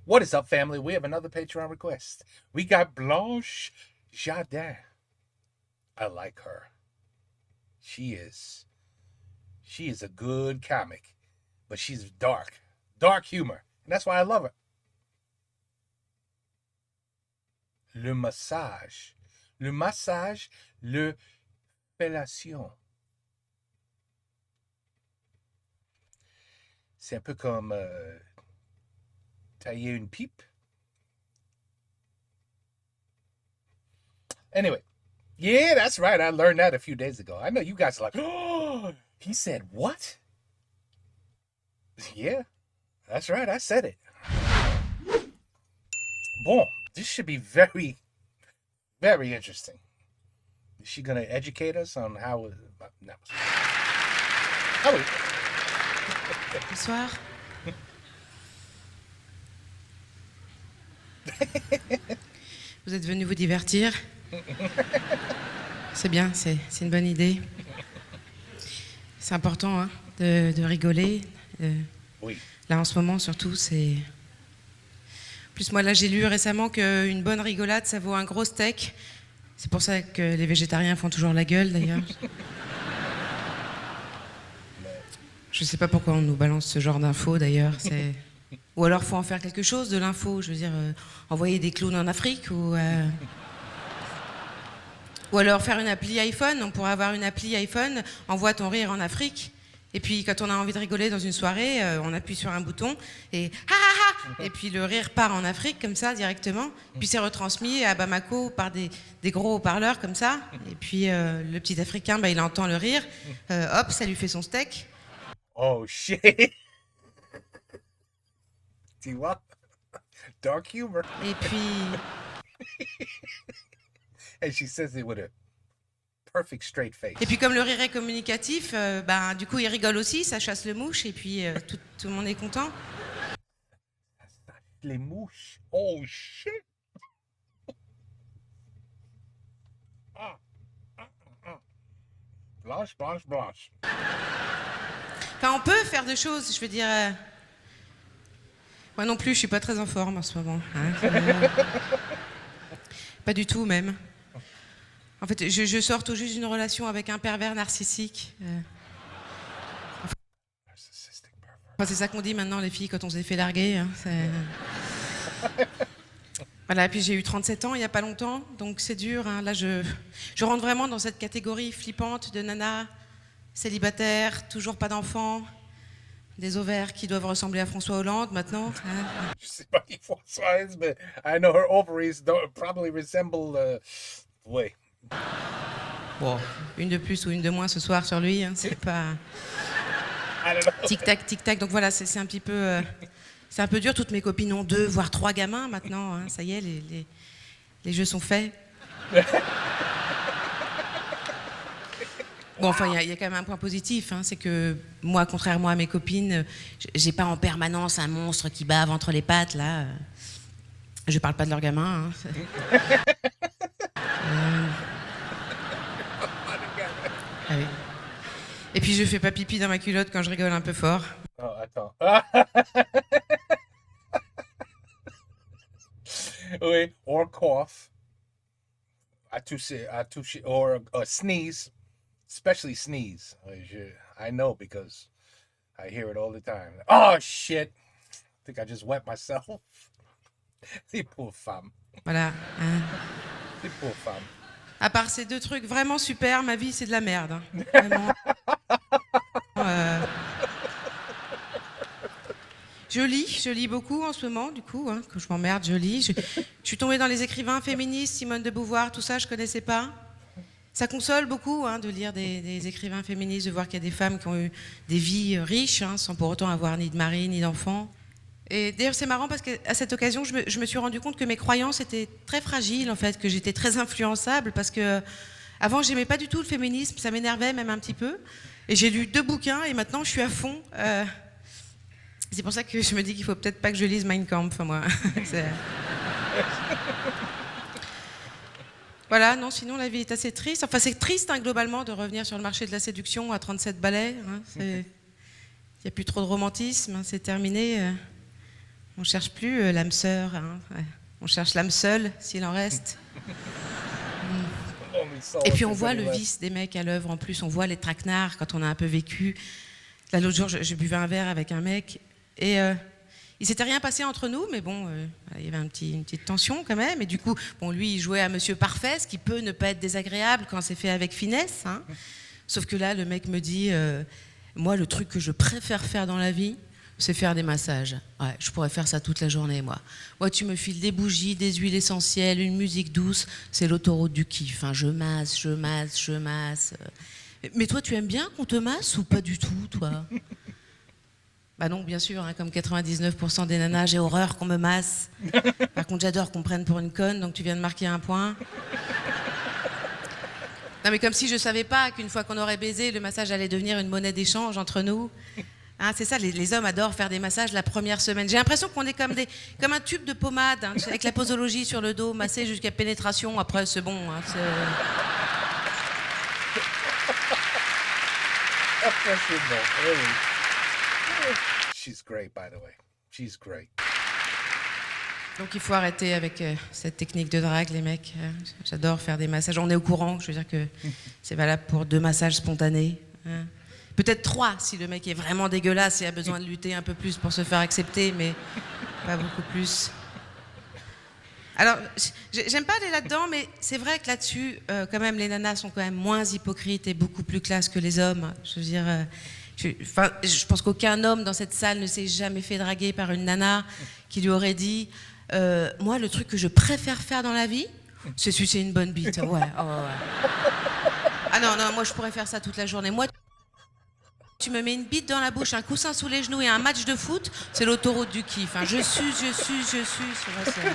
What is up, family? We have another Patreon request. We got Blanche Jardin. I like her. She is a good comic, but she's dark humor, and that's why I love her. Le massage, le fellation. C'est un peu comme tailler une pipe. Anyway, yeah, that's right. I learned that a few days ago. I know you guys are like, oh, he said what? Yeah, that's right. I said it. Bon, this should be very, very interesting. Is she going to educate us on how... No. Ah oui. Bonsoir. Vous êtes venu vous divertir. C'est bien, c'est une bonne idée. C'est important hein, de rigoler. Oui. Là, en ce moment, surtout, c'est... En plus, moi, là, j'ai lu récemment qu'une bonne rigolade, ça vaut un gros steak. C'est pour ça que les végétariens font toujours la gueule, d'ailleurs. Je sais pas pourquoi on nous balance ce genre d'infos, d'ailleurs. Ou alors, faut en faire quelque chose de l'info. Je veux dire, envoyer des clowns en Afrique ou alors faire une appli iPhone. On pourrait avoir une appli iPhone, envoie ton rire en Afrique. Et puis, quand on a envie de rigoler dans une soirée, on appuie sur un bouton et ha ha ha. Et puis le rire part en Afrique comme ça directement. Puis c'est retransmis à Bamako par des gros haut-parleurs comme ça. Et puis le petit Africain, il entend le rire. Hop, ça lui fait son steak. Oh shit. Tu vois? Dark humor. Et puis. And she says it with a perfect straight face. Et puis comme le rire est communicatif, du coup il rigole aussi, ça chasse le mouche et puis tout le monde est content. Les mouches. Oh shit. Blanche. Enfin on peut faire des choses, je veux dire. Moi non plus, je suis pas très en forme en ce moment. Hein. Pas du tout même. En fait, je sors tout juste d'une relation avec un pervers narcissique. Enfin, c'est ça qu'on dit maintenant, les filles, quand on s'est fait larguer. Hein, voilà, puis j'ai eu 37 ans il n'y a pas longtemps, donc c'est dur. Hein. Là, je rentre vraiment dans cette catégorie flippante de nana, célibataire, toujours pas d'enfants, des ovaires qui doivent ressembler à François Hollande maintenant. Hein. Je sais pas qui Françoise, mais I know her ovaries probably resemble... Oui. Bon, une de plus ou une de moins ce soir sur lui, hein, c'est pas... Tic-tac, tic-tac. Donc voilà, c'est un petit peu... c'est un peu dur. Toutes mes copines ont 2, voire 3 gamins maintenant. Hein. Ça y est, les jeux sont faits. Bon, enfin, il y a quand même un point positif. Hein, c'est que moi, contrairement à mes copines, j'ai pas en permanence un monstre qui bave entre les pattes, là. Je parle pas de leurs gamins. Hein. Ah oui. Et puis je fais pas pipi dans ma culotte quand je rigole un peu fort. Oh, attends. Oui, or cough. Or sneeze. Especially sneeze. I know because I hear it all the time. Oh, shit. I think I just wet myself. Les pauvres femmes. Voilà. Hein. Les pauvres femmes. À part ces 2 trucs vraiment super, ma vie c'est de la merde. Hein. Vraiment. Je lis beaucoup en ce moment, du coup, hein, quand je m'emmerde, je lis. Je suis tombée dans les écrivains féministes, Simone de Beauvoir, tout ça, je connaissais pas. Ça console beaucoup hein, de lire des écrivains féministes, de voir qu'il y a des femmes qui ont eu des vies riches, hein, sans pour autant avoir ni de mari, ni d'enfants. Et d'ailleurs, c'est marrant parce qu'à cette occasion, je me suis rendu compte que mes croyances étaient très fragiles, en fait, que j'étais très influençable, parce que avant, j'aimais pas du tout le féminisme, ça m'énervait même un petit peu. Et j'ai lu 2 bouquins et maintenant, je suis à fond. C'est pour ça que je me dis qu'il faut peut-être pas que je lise Mein Kampf, moi. Voilà, non, sinon la vie est assez triste. Enfin, c'est triste, hein, globalement, de revenir sur le marché de la séduction à 37 balais. Hein, il n'y a plus trop de romantisme, hein, c'est terminé. On cherche plus l'âme sœur, hein, ouais. On cherche l'âme seule, s'il en reste. Only soul Et if puis on there's voit any le left. vice des mecs à l'œuvre en plus, on voit les traquenards quand on a un peu vécu. Là, l'autre jour, je buvais un verre avec un mec et il s'était rien passé entre nous, mais bon, il y avait une petite tension quand même. Et du coup, bon, lui, il jouait à Monsieur Parfait, ce qui peut ne pas être désagréable quand c'est fait avec finesse. Hein. Sauf que là, le mec me dit, moi, le truc que je préfère faire dans la vie, c'est faire des massages. Ouais, je pourrais faire ça toute la journée, moi. Moi, tu me files des bougies, des huiles essentielles, une musique douce, c'est l'autoroute du kiff. Hein. Je masse, je masse, je masse. Mais toi, tu aimes bien qu'on te masse ou pas du tout, toi? Bah non, bien sûr, hein, comme 99% des nanas, j'ai horreur qu'on me masse. Par contre, j'adore qu'on me prenne pour une conne, donc tu viens de marquer un point. Non, mais comme si je savais pas qu'une fois qu'on aurait baisé, le massage allait devenir une monnaie d'échange entre nous. Hein, c'est ça, les hommes adorent faire des massages la première semaine. J'ai l'impression qu'on est comme un tube de pommade, hein, avec la posologie sur le dos, massé jusqu'à pénétration. Après, c'est bon. Hein, She's great, by the way. She's great. Donc il faut arrêter avec cette technique de drague, les mecs. J'adore faire des massages. On est au courant, je veux dire que c'est valable pour 2 massages spontanés. Hein. Peut-être 3 si le mec est vraiment dégueulasse et a besoin de lutter un peu plus pour se faire accepter, mais pas beaucoup plus. Alors, j'aime pas aller là-dedans, mais c'est vrai que là-dessus, quand même, les nanas sont quand même moins hypocrites et beaucoup plus classe que les hommes. Je veux dire, je pense qu'aucun homme dans cette salle ne s'est jamais fait draguer par une nana qui lui aurait dit moi, le truc que je préfère faire dans la vie, c'est sucer une bonne bite. Ouais, oh, ouais. Ah non, non, moi, je pourrais faire ça toute la journée. Moi, tu me mets une bite dans la bouche, un coussin sous les genoux et un match de foot, c'est l'autoroute du kiff. Hein. Je suce, je suce, je suce. Ouais,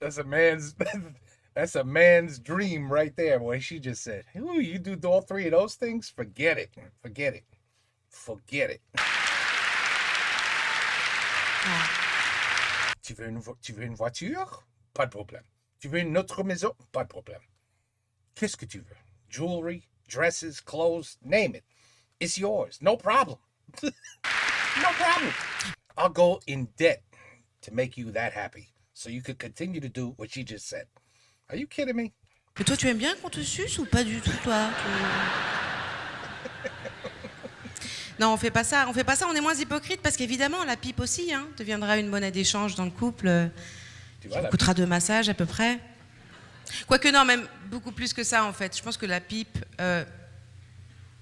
that's a man's dream right there, what she just said. Ooh, you do all 3 of those things? Forget it. Forget it. Forget it. ouais. Tu veux une voiture? Pas de problème. Tu veux une autre maison? Pas de problème. Qu'est-ce que tu veux? Jewelry, dresses, clothes, name it. It's yours. No problem. No problem. I'll go in debt to make you that happy so you could continue to do what she just said. Are you kidding me? Mais toi, tu aimes bien qu'on te suce ou pas du tout, toi Non, on fait pas ça. On fait pas ça. On est moins hypocrite parce qu'évidemment, la pipe aussi hein, deviendra une monnaie d'échange dans le couple. Tu Qui vois, coûtera 2 massages à peu près. Quoique non, même beaucoup plus que ça en fait. Je pense que la pipe,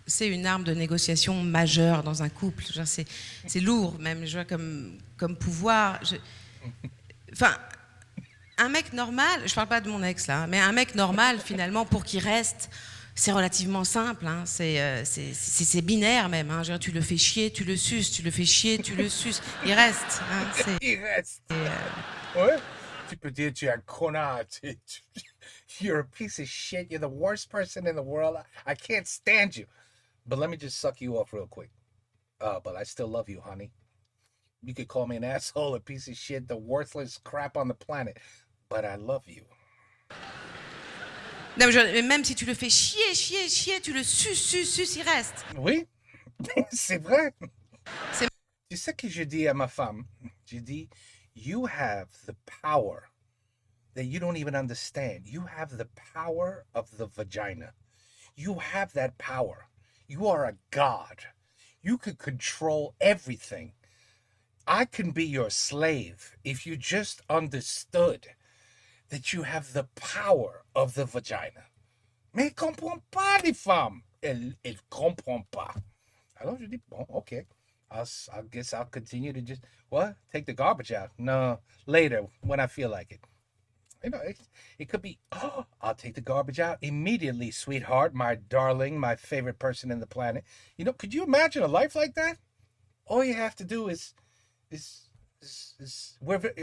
c'est une arme de négociation majeure dans un couple. Genre, c'est lourd même, je vois, comme pouvoir. Enfin, un mec normal, je parle pas de mon ex là, mais un mec normal finalement pour qu'il reste, c'est relativement simple. Hein, c'est binaire même. Hein, genre, tu le fais chier, tu le suces, tu le fais chier, tu le suces. Il reste. Hein, il reste. Ouais. Tu peux dire tu es un connard. You're a piece of shit. You're the worst person in the world. I can't stand you. But let me just suck you off real quick. But I still love you, honey. You could call me an asshole, a piece of shit, the worthless crap on the planet. But I love you. Non, mais même si tu le fais chier, chier, chier, tu le suces, il reste. Oui, c'est vrai. C'est- Tu sais que je dis à ma femme, je dis, you have the power that you don't even understand. You have the power of the vagina. You have that power. You are a god. You could control everything. I can be your slave if you just understood that you have the power of the vagina. Mais elle comprend pas, les femmes. Elle comprend pas. Alors je dis, bon, okay. I guess I'll continue to just, what? Take the garbage out? No, later when I feel like it. You know, it could be, oh, I'll take the garbage out immediately, sweetheart, my darling, my favorite person in the planet. You know, could you imagine a life like that? All you have to do is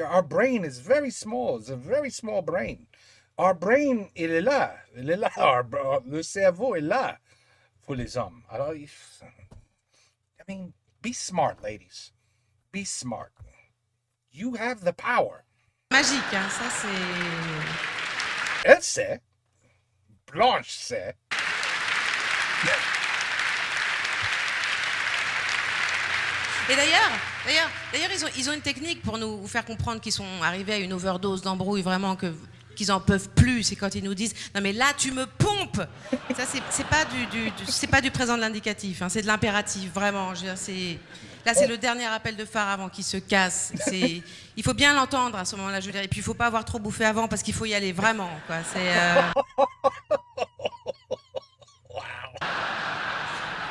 our brain is very small. It's a very small brain. Our brain, il est là. Le cerveau est là pour les hommes. Alors, I mean, be smart, ladies. Be smart. You have the power. Magique, hein, ça c'est. Elle sait. Blanche sait. Et d'ailleurs, D'ailleurs, ils ont une technique pour nous faire comprendre qu'ils sont arrivés à une overdose d'embrouille, vraiment qu'ils en peuvent plus. C'est quand ils nous disent non mais là tu me pompes. Ça c'est pas du présent de l'indicatif, hein, c'est de l'impératif, vraiment. Je veux dire, là c'est le dernier appel de phare avant qu'il se casse. Il faut bien l'entendre à ce moment-là, je veux dire. Et puis il faut pas avoir trop bouffé avant parce qu'il faut y aller vraiment, quoi.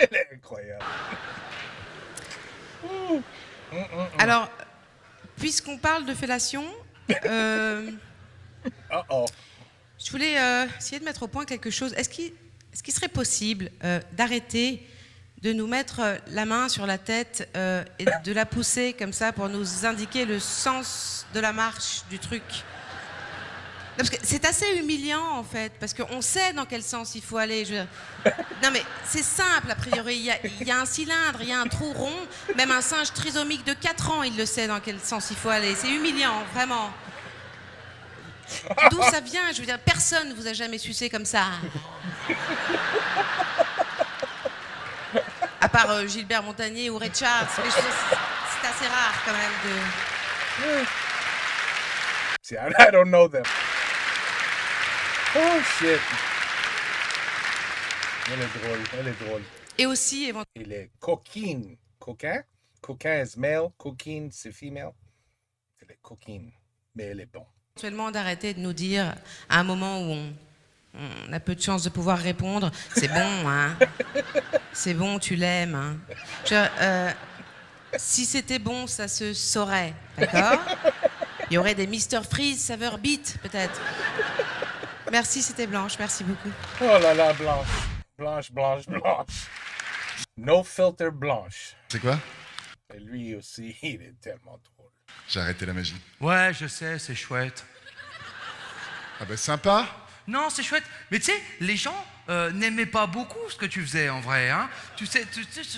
Elle est incroyable. Alors, puisqu'on parle de fellation, Uh-oh. je voulais essayer de mettre au point quelque chose. Est-ce qu'il serait possible d'arrêter de nous mettre la main sur la tête et de la pousser comme ça pour nous indiquer le sens de la marche du truc? Non, parce que c'est assez humiliant en fait, parce qu'on sait dans quel sens il faut aller. Non mais c'est simple a priori, il y a un cylindre, il y a un trou rond, même un singe trisomique de 4 ans il le sait dans quel sens il faut aller. C'est humiliant, vraiment. D'où ça vient? Je veux dire, personne ne vous a jamais sucé comme ça. À part Gilbert Montagnier ou Ray Charles. Mais c'est assez rare quand même de... See, I don't know them. Oh shit. Elle est drôle. Et aussi, Il est coquine. Coquin? Coquin is male, coquine c'est female. Elle est coquine, mais elle est bon. éventuellement d'arrêter de nous dire, à un moment où on a peu de chance de pouvoir répondre, c'est bon, hein. C'est bon, tu l'aimes, hein. Si c'était bon, ça se saurait, d'accord? Il y aurait des Mr. Freeze saveur beat, peut-être. Merci, c'était Blanche, merci beaucoup. Oh là là, Blanche. No filter Blanche. C'est quoi? Et lui aussi, il est tellement drôle. J'ai arrêté la magie. Ouais, je sais, c'est chouette. Ah bah sympa. Non, c'est chouette. Mais tu sais, les gens n'aimaient pas beaucoup ce que tu faisais en vrai, hein. Tu sais,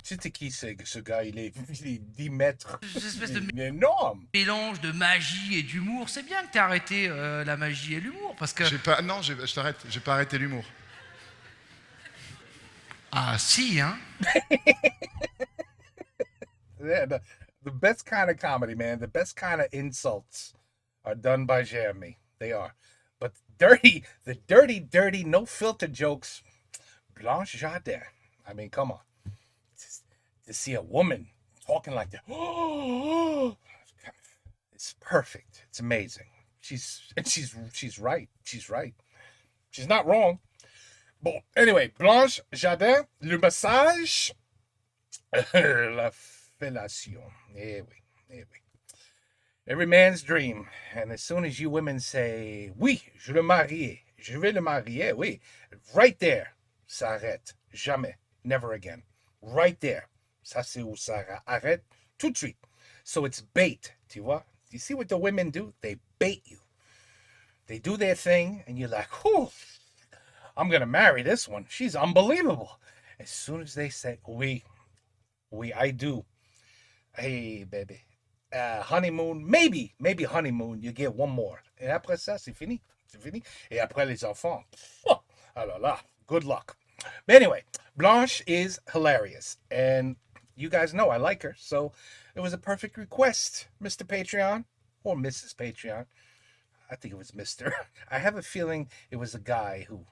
C'était qui ce gars? Il est 10 mètres. cette espèce de Il est énorme. mélange de magie et d'humour. C'est bien que t'aies arrêté la magie et l'humour, parce que... Je t'arrête, j'ai pas arrêté l'humour. Ah si, hein. Yeah, the best kind of comedy, man. The best kind of insults are done by Jeremy. They are. But the dirty, no filter jokes, Blanche Jardin. I mean, come on. To see a woman talking like that, it's perfect. It's amazing. She's right. She's right. She's not wrong. Bon, anyway, Blanche Jardin, le massage, la fellation. Eh oui. Every man's dream. And as soon as you women say, oui, je vais le marier, oui, right there, ça arrête. Jamais. Never again. Right there. Ça, c'est où ça arrête tout de suite. So it's bait, tu vois? You see what the women do? They bait you. They do their thing, and you're like, whew, I'm going to marry this one. She's unbelievable. As soon as they say, oui, I do. Hey, baby. Honeymoon, maybe honeymoon, you get one more. Et après ça, c'est fini. Et après les enfants, oh là là, good luck. But anyway, Blanche is hilarious. And you guys know I like her. So it was a perfect request, Mr. Patreon or Mrs. Patreon. I think it was Mr. I have a feeling it was a guy who,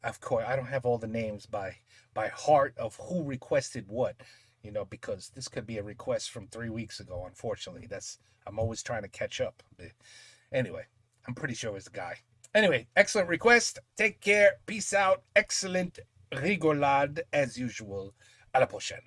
of course, I don't have all the names by heart of who requested what. You know, because this could be a request from 3 weeks ago, unfortunately. I'm always trying to catch up. But anyway, I'm pretty sure it was the guy. Anyway, excellent request. Take care. Peace out. Excellent rigolade as usual. À la prochaine.